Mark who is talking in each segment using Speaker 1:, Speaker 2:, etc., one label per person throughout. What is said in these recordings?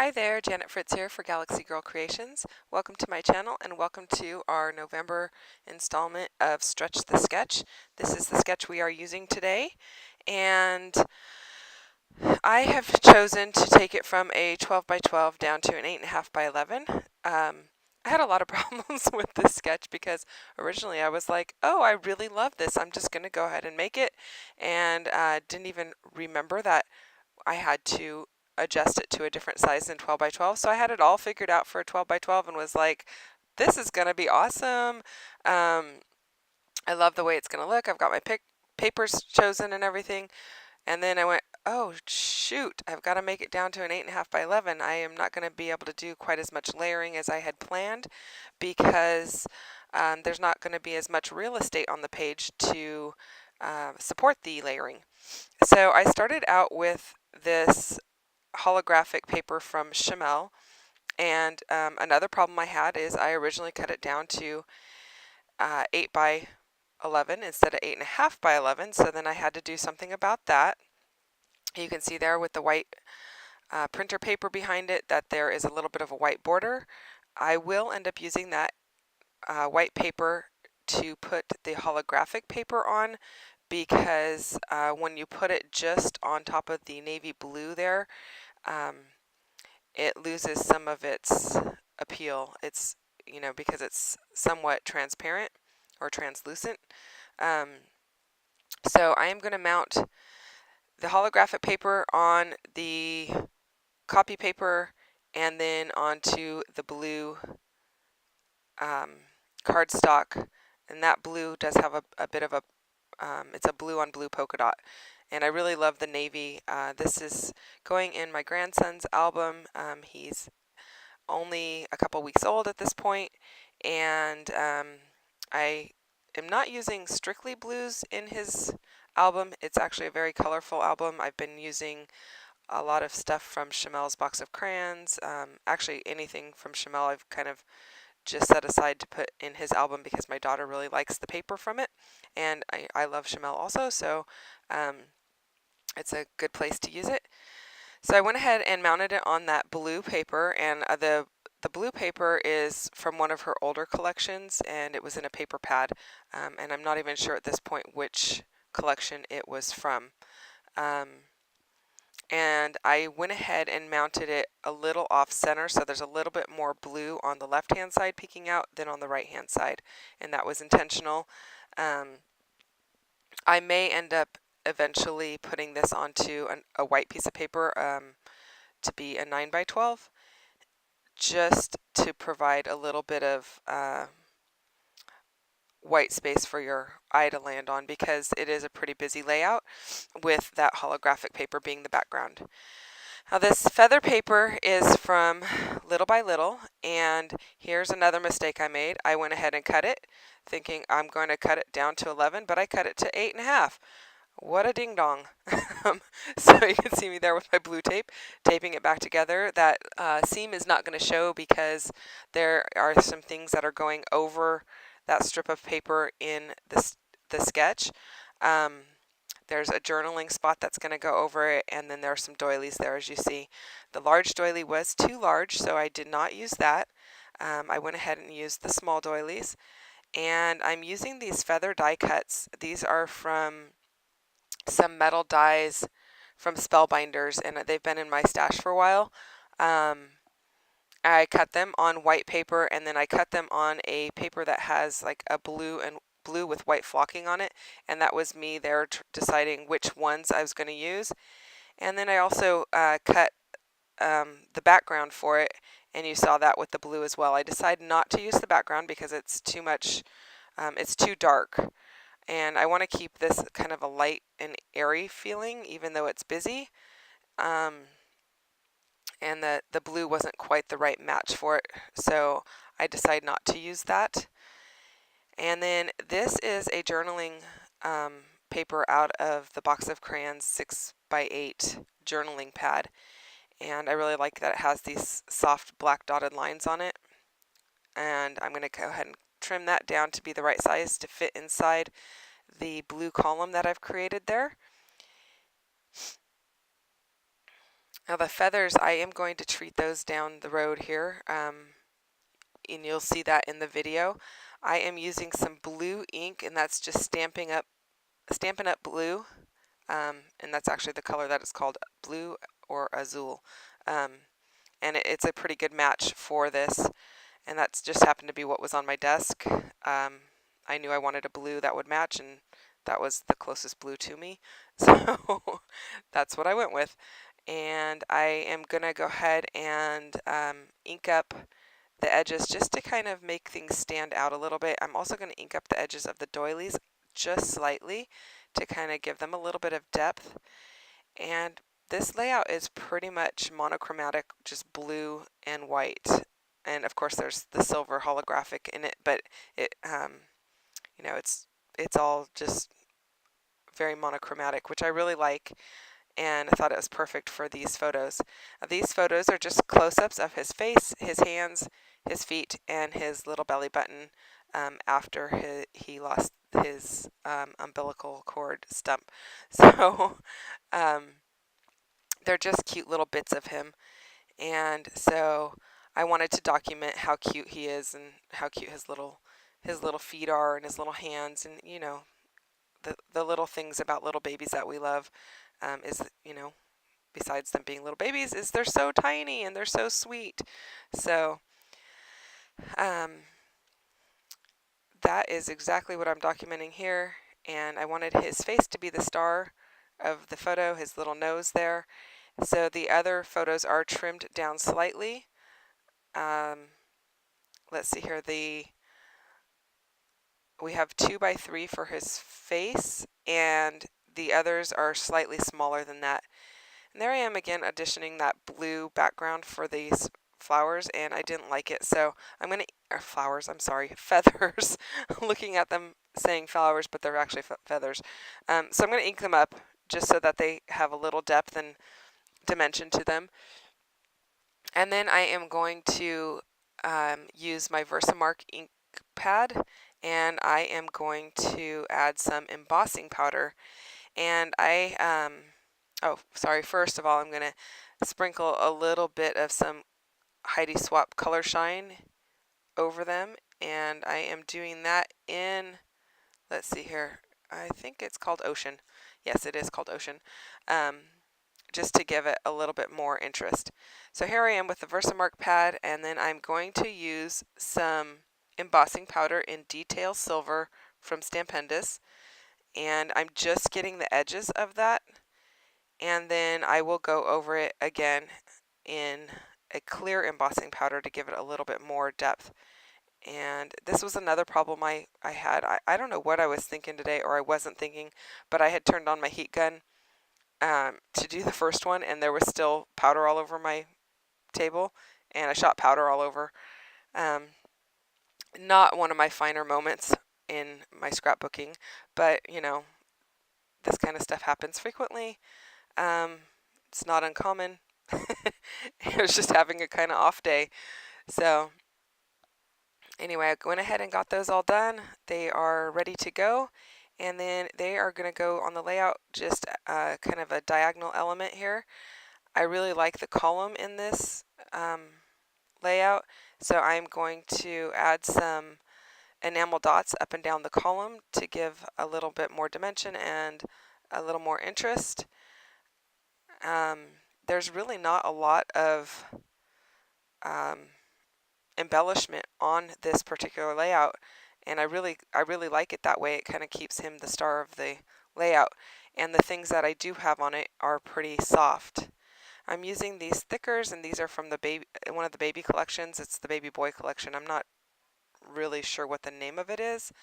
Speaker 1: Hi there, Janet Fritz here for Galaxy Girl Creations. Welcome to my channel and welcome to our November installment of Stretch the Sketch. This is the sketch we are using today, and I have chosen to take it from a 12 by 12 down to an 8.5 by 11. I had a lot of problems with this sketch because originally I was like, oh, I really love this. I'm just going to go ahead and make it, and didn't even remember that I had to adjust it to a different size than 12 by 12. So I had it all figured out for a 12 by 12 and was like, this is going to be awesome. I love the way it's going to look. I've got my papers chosen and everything. And then I went, oh, shoot, I've got to make it down to an 8.5 by 11. I am not going to be able to do quite as much layering as I had planned because there's not going to be as much real estate on the page to support the layering. So I started out with this holographic paper from Chamel, and another problem I had is I originally cut it down to 8 by 11 instead of 8.5 by 11, so then I had to do something about that. You can see there with the white printer paper behind it that there is a little bit of a white border. I will end up using that white paper to put the holographic paper on because when you put it just on top of the navy blue there, it loses some of its appeal. It's, because it's somewhat transparent or translucent. So I am going to mount the holographic paper on the copy paper and then onto the blue cardstock. And that blue does have a bit of a, it's a blue on blue polka dot. And I really love the navy. This is going in my grandson's album. He's only a couple weeks old at this point, and I am not using strictly blues in his album. It's actually a very colorful album. I've been using a lot of stuff from Chamel's box of crayons. Actually, anything from Chamel I've kind of just set aside to put in his album because my daughter really likes the paper from it, and I love Chamel also, so it's a good place to use it. So I went ahead and mounted it on that blue paper, and the blue paper is from one of her older collections, and it was in a paper pad, and I'm not even sure at this point which collection it was from. And I went ahead and mounted it a little off center, so there's a little bit more blue on the left hand side peeking out than on the right hand side, and that was intentional. I may end up eventually putting this onto a white piece of paper to be a 9 by 12, just to provide a little bit of white space for your eye to land on, because it is a pretty busy layout with that holographic paper being the background. Now this feather paper is from Little by Little, and here's another mistake I made. I went ahead and cut it thinking I'm going to cut it down to 11, but I cut it to 8.5. What a ding dong. So you can see me there with my blue tape, taping it back together. That seam is not going to show because there are some things that are going over that strip of paper in the sketch. There's a journaling spot that's going to go over it, and then there are some doilies there, as you see. The large doily was too large, so I did not use that. I went ahead and used the small doilies, and I'm using these feather die cuts. These are from some metal dies from Spellbinders, and they've been in my stash for a while. I cut them on white paper, and then I cut them on a paper that has like a blue with white flocking on it, and that was me there deciding which ones I was going to use. And then I also cut the background for it, and you saw that with the blue as well. I decided not to use the background because it's too much, it's too dark, and I want to keep this kind of a light and airy feeling even though it's busy. And the blue wasn't quite the right match for it, so I decided not to use that. And then this is a journaling paper out of the box of crayons 6 by 8 journaling pad, and I really like that it has these soft black dotted lines on it, and I'm going to go ahead and trim that down to be the right size to fit inside the blue column that I've created there. Now the feathers, I am going to treat those down the road here, and you'll see that in the video. I am using some blue ink, and that's just Stampin' Up blue, and that's actually the color that it's called, blue or azul. And it's a pretty good match for this, and that's just happened to be what was on my desk. I knew I wanted a blue that would match, and that was the closest blue to me, so that's what I went with. And I am going to go ahead and ink up the edges just to kind of make things stand out a little bit. I'm also going to ink up the edges of the doilies just slightly to kind of give them a little bit of depth. And this layout is pretty much monochromatic, just blue and white. And of course there's the silver holographic in it, but it, you know, it's all just very monochromatic, which I really like, and I thought it was perfect for these photos. These photos are just close-ups of his face, his hands, his feet, and his little belly button after he lost his umbilical cord stump. So they're just cute little bits of him, and so I wanted to document how cute he is and how cute his little feet are and his little hands, and you know, the little things about little babies that we love, is, you know, besides them being little babies, is they're so tiny and they're so sweet. So that is exactly what I'm documenting here, and I wanted his face to be the star of the photo, his little nose there. So the other photos are trimmed down slightly. Let's see here, we have 2x3 for his face, and the others are slightly smaller than that. And there I am again auditioning that blue background for these flowers, and I didn't like it, so I'm going to, feathers, looking at them saying flowers, but they're actually feathers. So I'm going to ink them up just so that they have a little depth and dimension to them. And then I am going to use my Versamark ink pad, and I am going to add some embossing powder. And first of all, I'm going to sprinkle a little bit of some Heidi Swapp Color Shine over them, and I am doing that in, let's see here, I think it's called Ocean. Yes, it is called Ocean, just to give it a little bit more interest. So here I am with the Versamark pad, and then I'm going to use some embossing powder in Detail Silver from Stampendous, and I'm just getting the edges of that, and then I will go over it again in a clear embossing powder to give it a little bit more depth. And this was another problem I had. I don't know what I was thinking today, or I wasn't thinking, but I had turned on my heat gun to do the first one, and there was still powder all over my table, and I shot powder all over. Not one of my finer moments in my scrapbooking, but you know, this kind of stuff happens frequently. It's not uncommon. I was just having a kind of off day. So anyway, I went ahead and got those all done. They are ready to go. And then they are going to go on the layout, just kind of a diagonal element here. I really like the column in this layout, so I'm going to add some enamel dots up and down the column to give a little bit more dimension and a little more interest. There's really not a lot of embellishment on this particular layout, and I really like it that way. It kind of keeps him the star of the layout, and the things that I do have on it are pretty soft. I'm using these thickers, and these are from one of the baby collections. It's the baby boy collection. I'm not really sure what the name of it is.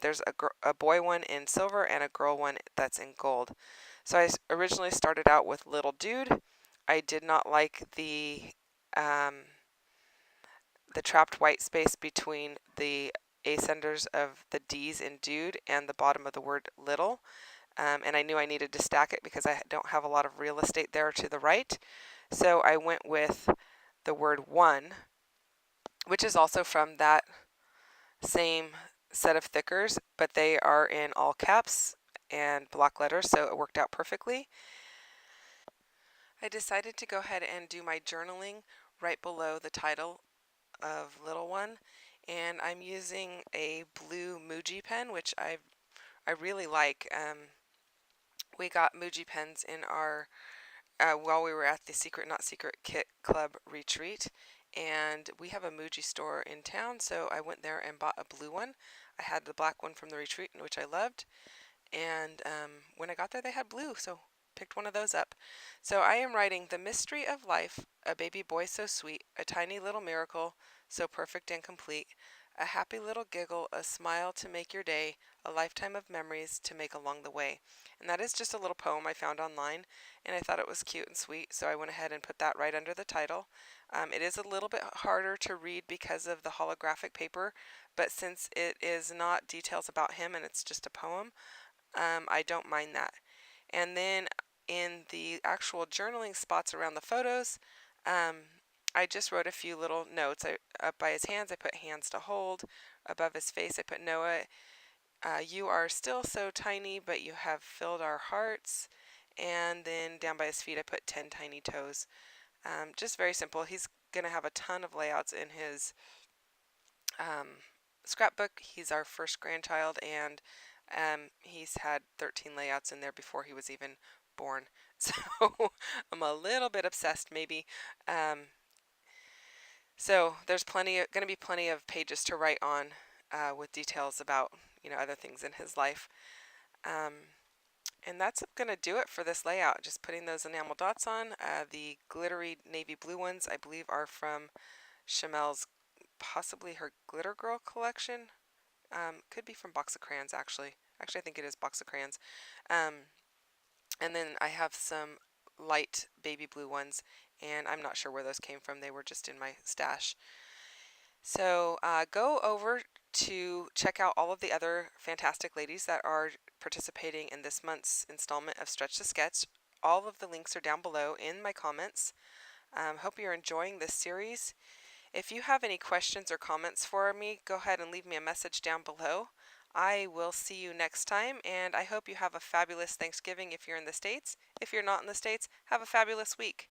Speaker 1: There's a boy one in silver and a girl one that's in gold. So I originally started out with Little Dude. I did not like the trapped white space between the ascenders of the D's in Dude and the bottom of the word little. And I knew I needed to stack it because I don't have a lot of real estate there to the right. So I went with the word one, which is also from that same set of thickers, but they are in all caps and block letters, so it worked out perfectly. I decided to go ahead and do my journaling right below the title of Little One, and I'm using a blue Muji pen, which I really like. We got Muji pens in our while we were at the Secret Not Secret Kit Club retreat, and we have a Muji store in town, so I went there and bought a blue one. I had the black one from the retreat, which I loved, and when I got there, they had blue, so picked one of those up. So I am writing The Mystery of Life, a baby boy so sweet, a tiny little miracle, so perfect and complete, a happy little giggle, a smile to make your day, a lifetime of memories to make along the way. And that is just a little poem I found online, and I thought it was cute and sweet, so I went ahead and put that right under the title. It is a little bit harder to read because of the holographic paper, but since it is not details about him and it's just a poem, I don't mind that. And then in the actual journaling spots around the photos, um, I just wrote a few little notes. Up by his hands, I put hands to hold. Above his face, I put Noah. You are still so tiny, but you have filled our hearts. And then down by his feet, I put 10 tiny toes. Just very simple. He's going to have a ton of layouts in his um, scrapbook. He's our first grandchild, and he's had 13 layouts in there before he was even born. So I'm a little bit obsessed, maybe. So there's going to be plenty of pages to write on with details about other things in his life. And that's going to do it for this layout. Just putting those enamel dots on. The glittery navy blue ones, I believe, are from Chamel's, possibly her Glitter Girl collection. Could be from Box of Crayons, actually. Actually, I think it is Box of Crayons. And then I have some light baby blue ones, and I'm not sure where those came from. They were just in my stash. So go over to check out all of the other fantastic ladies that are participating in this month's installment of Stretch the Sketch. All of the links are down below in my comments. Hope you're enjoying this series. If you have any questions or comments for me, go ahead and leave me a message down below. I will see you next time, and I hope you have a fabulous Thanksgiving if you're in the States. If you're not in the States, have a fabulous week.